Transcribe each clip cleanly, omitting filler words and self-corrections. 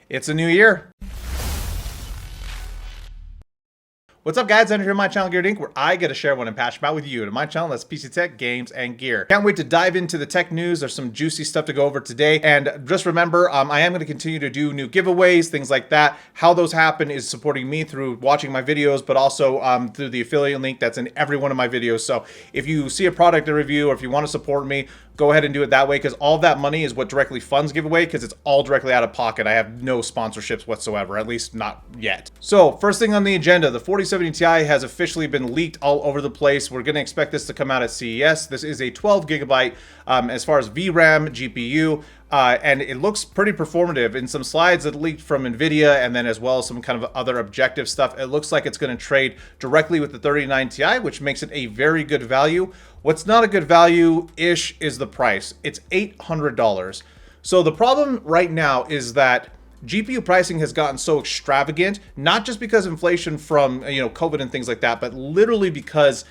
It's a new year. What's up, guys? Enter my channel, Gear Inc., where I get to share what I'm passionate about with you. To my channel, that's PC Tech, Games, and Gear. Can't wait to dive into the tech news. There's some juicy stuff to go over today. And just remember, I am going to continue to do new giveaways, things like that. How those happen is supporting me through watching my videos, but also through the affiliate link that's in every one of my videos. So if you see a product to review or if you want to support me, go ahead and do it that way, because all of that money is what directly funds giveaway, because it's all directly out of pocket. I have no sponsorships whatsoever, at least not yet. So first thing on the agenda, the 4070 Ti has officially been leaked all over the place. We're going to expect this to come out at CES. This is a 12 gigabyte as far as VRAM, GPU, and it looks pretty performative. In some slides that leaked from Nvidia, and then as well as some kind of other objective stuff, it looks like it's going to trade directly with the 39 Ti, which makes it a very good value. What's not a good value-ish is the price. It's $800. So the problem right now is that GPU pricing has gotten so extravagant, not just because inflation from COVID and things like that, but literally because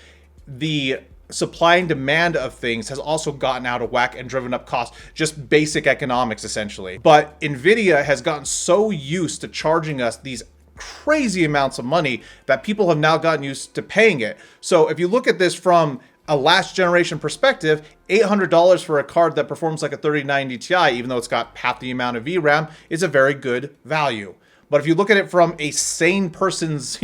the supply and demand of things has also gotten out of whack and driven up costs, just basic economics essentially. But Nvidia has gotten so used to charging us these crazy amounts of money that people have now gotten used to paying it. So if you look at this from a last generation perspective, $800 for a card that performs like a 3090 Ti, even though it's got half the amount of VRAM, is a very good value. But if you look at it from a sane person's,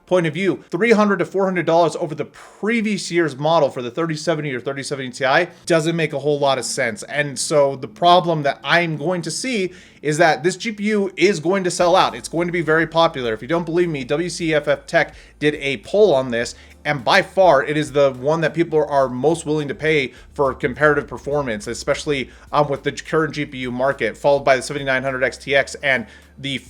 point of view, $300 to $400 over the previous year's model for the 3070 or 3070 Ti doesn't make a whole lot of sense. And so the problem that I'm going to see is that this GPU is going to sell out. It's going to be very popular. If you don't believe me, WCFF Tech did a poll on this, and by far, it is the one that people are most willing to pay for comparative performance, especially with the current GPU market, followed by the 7900 XTX and the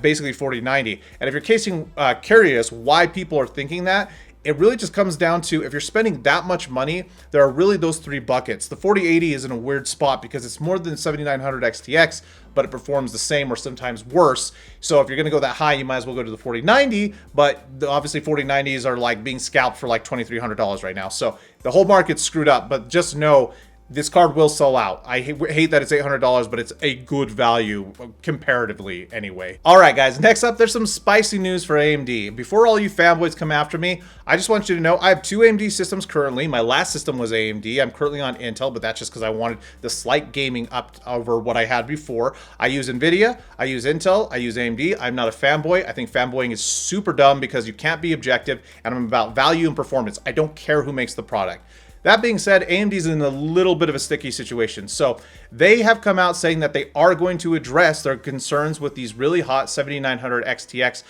basically 4090. And if you're curious why people are thinking that, it really just comes down to, if you're spending that much money, there are really those three buckets. The 4080 is in a weird spot because it's more than 7900 XTX, but it performs the same or sometimes worse. So if you're going to go that high, you might as well go to the 4090, but obviously 4090s are like being scalped for like $2,300 right now. So the whole market's screwed up, but just know this card will sell out. I hate that it's $800, but it's a good value comparatively anyway. All right, guys, next up, there's some spicy news for AMD. Before all you fanboys come after me, I just want you to know I have two AMD systems currently. My last system was AMD. I'm currently on Intel, but that's just because I wanted the slight gaming up over what I had before. I use Nvidia, I use Intel, I use AMD. I'm not a fanboy. I think fanboying is super dumb because you can't be objective, and I'm about value and performance. I don't care who makes the product. That being said, AMD's in a little bit of a sticky situation. So they have come out saying that they are going to address their concerns with these really hot 7900 XTX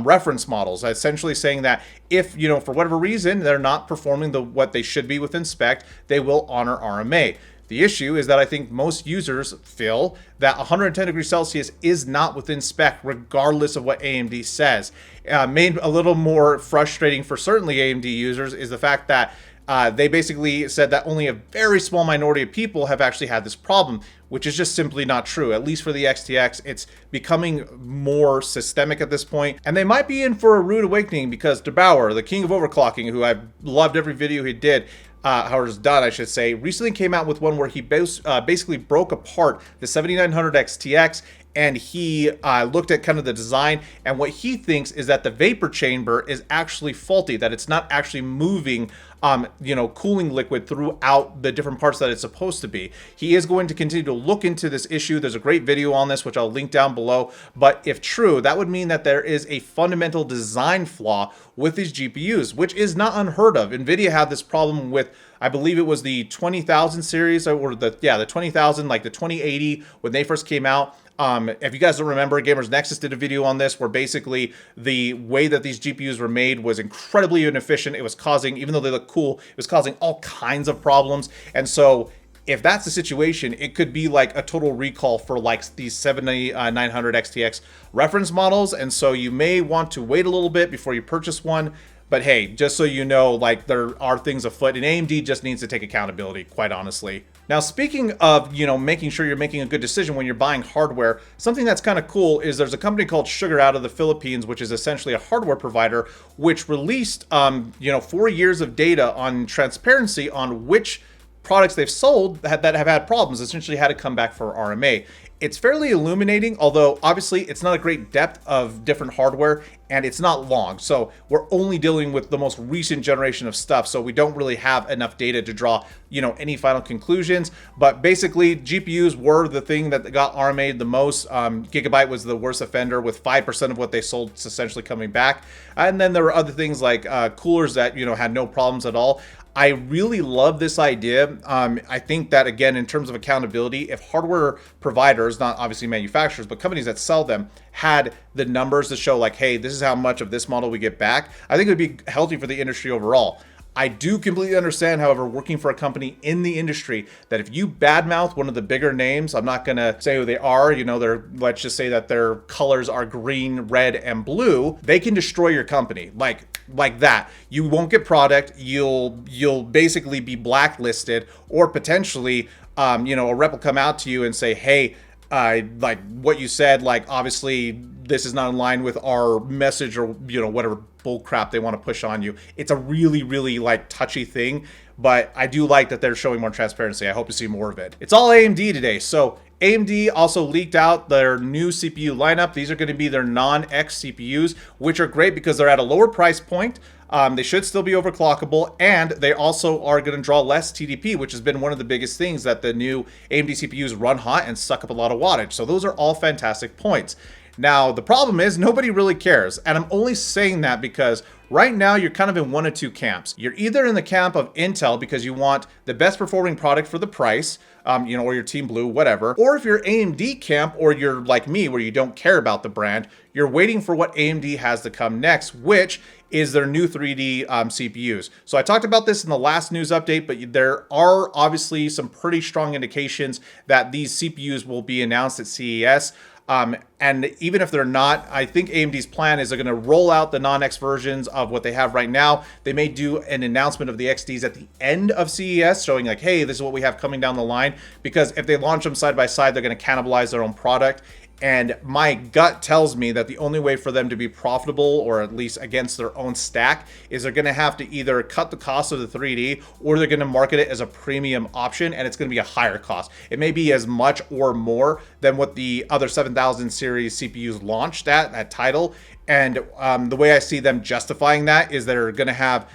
reference models, essentially saying that if, for whatever reason, they're not performing what they should be within spec, they will honor RMA. The issue is that I think most users feel that 110 degrees Celsius is not within spec, regardless of what AMD says. Made a little more frustrating for certainly AMD users is the fact that they basically said that only a very small minority of people have actually had this problem, which is just simply not true. At least for the XTX, it's becoming more systemic at this point. And they might be in for a rude awakening because DeBauer, the king of overclocking, who I've loved every video he did, Howard's done, I should say, recently came out with one where he basically broke apart the 7900 XTX, and he looked at kind of the design, and what he thinks is that the vapor chamber is actually faulty, that it's not actually moving cooling liquid throughout the different parts that it's supposed to be. He is going to continue to look into this issue. There's a great video on this, which I'll link down below. But if true, that would mean that there is a fundamental design flaw with these GPUs, which is not unheard of. Nvidia had this problem with, I believe it was the 20,000 series, or the 20,000, like the 2080 when they first came out. If you guys don't remember, GamersNexus did a video on this where basically the way that these GPUs were made was incredibly inefficient. It was causing, even though they look cool, it was causing all kinds of problems. And so if that's the situation, it could be like a total recall for like these 7900 XTX reference models. And so you may want to wait a little bit before you purchase one. But hey, just so you know, like there are things afoot, and AMD just needs to take accountability, quite honestly. Now, speaking of, making sure you're making a good decision when you're buying hardware, something that's kind of cool is there's a company called Sugar out of the Philippines, which is essentially a hardware provider, which released, 4 years of data on transparency on which products they've sold that have had problems, essentially had to come back for RMA. It's fairly illuminating, although obviously it's not a great depth of different hardware and it's not long. So we're only dealing with the most recent generation of stuff. So we don't really have enough data to draw, any final conclusions. But basically GPUs were the thing that got RMA'd the most. Gigabyte was the worst offender with 5% of what they sold essentially coming back. And then there were other things like coolers that, had no problems at all. I really love this idea. I think that, again, in terms of accountability, if hardware providers, not obviously manufacturers, but companies that sell them, had the numbers to show like, hey, this is how much of this model we get back, I think it would be healthy for the industry overall. I do completely understand, however, working for a company in the industry, that if you badmouth one of the bigger names, I'm not going to say who they are, let's just say that their colors are green, red, and blue, they can destroy your company. Like that. You won't get product, you'll basically be blacklisted, or potentially, a rep will come out to you and say, hey, like what you said, like obviously this is not in line with our message, or whatever bull crap they want to push on you. It's a really, really like touchy thing, but I do like that they're showing more transparency. I hope to see more of it. It's all AMD today. So AMD also leaked out their new CPU lineup. These are going to be their non-X CPUs, which are great because they're at a lower price point. They should still be overclockable, and they also are going to draw less TDP, which has been one of the biggest things, that the new AMD CPUs run hot and suck up a lot of wattage. So those are all fantastic points. Now, the problem is nobody really cares, and I'm only saying that because right now you're kind of in one of two camps. You're either in the camp of Intel because you want the best performing product for the price, or your Team Blue, whatever. Or if you're AMD camp, or you're like me where you don't care about the brand, you're waiting for what AMD has to come next, which is their new 3D CPUs. So I talked about this in the last news update, but there are obviously some pretty strong indications that these CPUs will be announced at CES. And even if they're not, I think AMD's plan is they're going to roll out the non-X versions of what they have right now. They may do an announcement of the XDs at the end of CES, showing like, hey, this is what we have coming down the line. Because if they launch them side by side, they're going to cannibalize their own product. And my gut tells me that the only way for them to be profitable, or at least against their own stack, is they're going to have to either cut the cost of the 3D, or they're going to market it as a premium option, and it's going to be a higher cost. It may be as much or more than what the other 7000 series CPUs launched at, that title. And the way I see them justifying that is they're going to have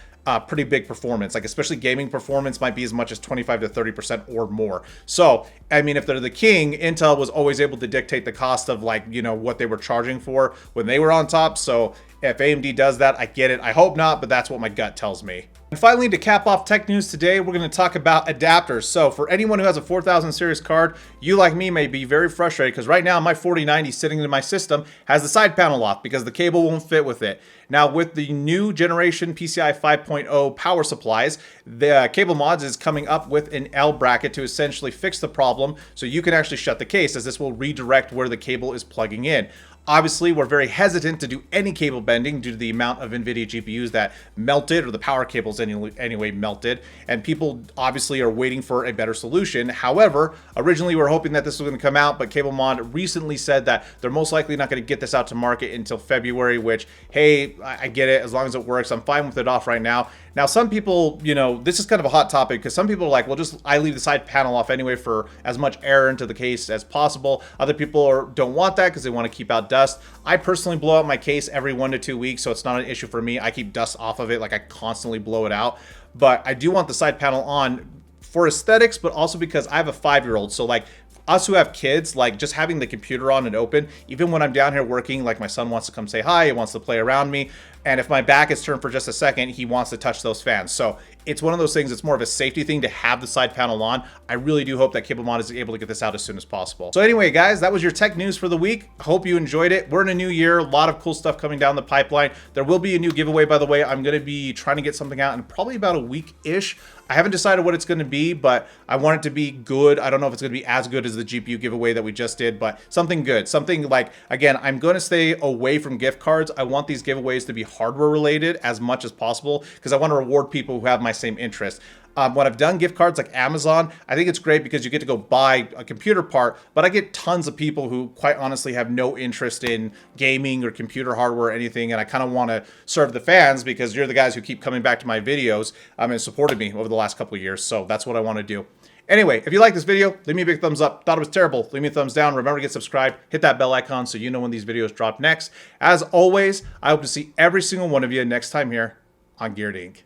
pretty big performance, like especially gaming performance might be as much as 25 to 30% or more. So, I mean, if they're the king, Intel was always able to dictate the cost of what they were charging for when they were on top. So if AMD does that, I get it. I hope not, but that's what my gut tells me. And finally, to cap off tech news today, we're going to talk about adapters. So for anyone who has a 4000 series card, you like me may be very frustrated because right now my 4090 sitting in my system has the side panel off because the cable won't fit with it. Now with the new generation PCI 5.0 power supplies, the CableMod is coming up with an L bracket to essentially fix the problem so you can actually shut the case, as this will redirect where the cable is plugging in. Obviously, we're very hesitant to do any cable bending due to the amount of Nvidia GPUs that melted, or the power cables anyway melted, and people obviously are waiting for a better solution. However, originally we were hoping that this was going to come out, but CableMod recently said that they're most likely not going to get this out to market until February, which, hey, I get it. As long as it works, I'm fine with it off right now. Now, some people, this is kind of a hot topic because some people are like, well, I leave the side panel off anyway for as much air into the case as possible. Other people don't want that because they want to keep out dust. I personally blow out my case every 1 to 2 weeks, so it's not an issue for me. I keep dust off of it, like I constantly blow it out. But I do want the side panel on for aesthetics, but also because I have a 5-year-old. So like us who have kids, like just having the computer on and open, even when I'm down here working, like my son wants to come say hi, he wants to play around me. And if my back is turned for just a second, he wants to touch those fans. So it's one of those things, it's more of a safety thing to have the side panel on. I really do hope that CableMod is able to get this out as soon as possible. So anyway, guys, that was your tech news for the week. I hope you enjoyed it. We're in a new year, a lot of cool stuff coming down the pipeline. There will be a new giveaway, by the way. I'm going to be trying to get something out in probably about a week-ish. I haven't decided what it's going to be, but I want it to be good. I don't know if it's going to be as good as the GPU giveaway that we just did, but something good. Something like, again, I'm going to stay away from gift cards. I want these giveaways to be hardware related as much as possible because I want to reward people who have my same interest. When I've done gift cards like Amazon, I think it's great because you get to go buy a computer part, but I get tons of people who quite honestly have no interest in gaming or computer hardware or anything, and I kind of want to serve the fans because you're the guys who keep coming back to my videos and supported me over the last couple of years, so that's what I want to do. Anyway, if you like this video, leave me a big thumbs up. Thought it was terrible, leave me a thumbs down. Remember to get subscribed, hit that bell icon so you know when these videos drop next. As always, I hope to see every single one of you next time here on Geared Inc.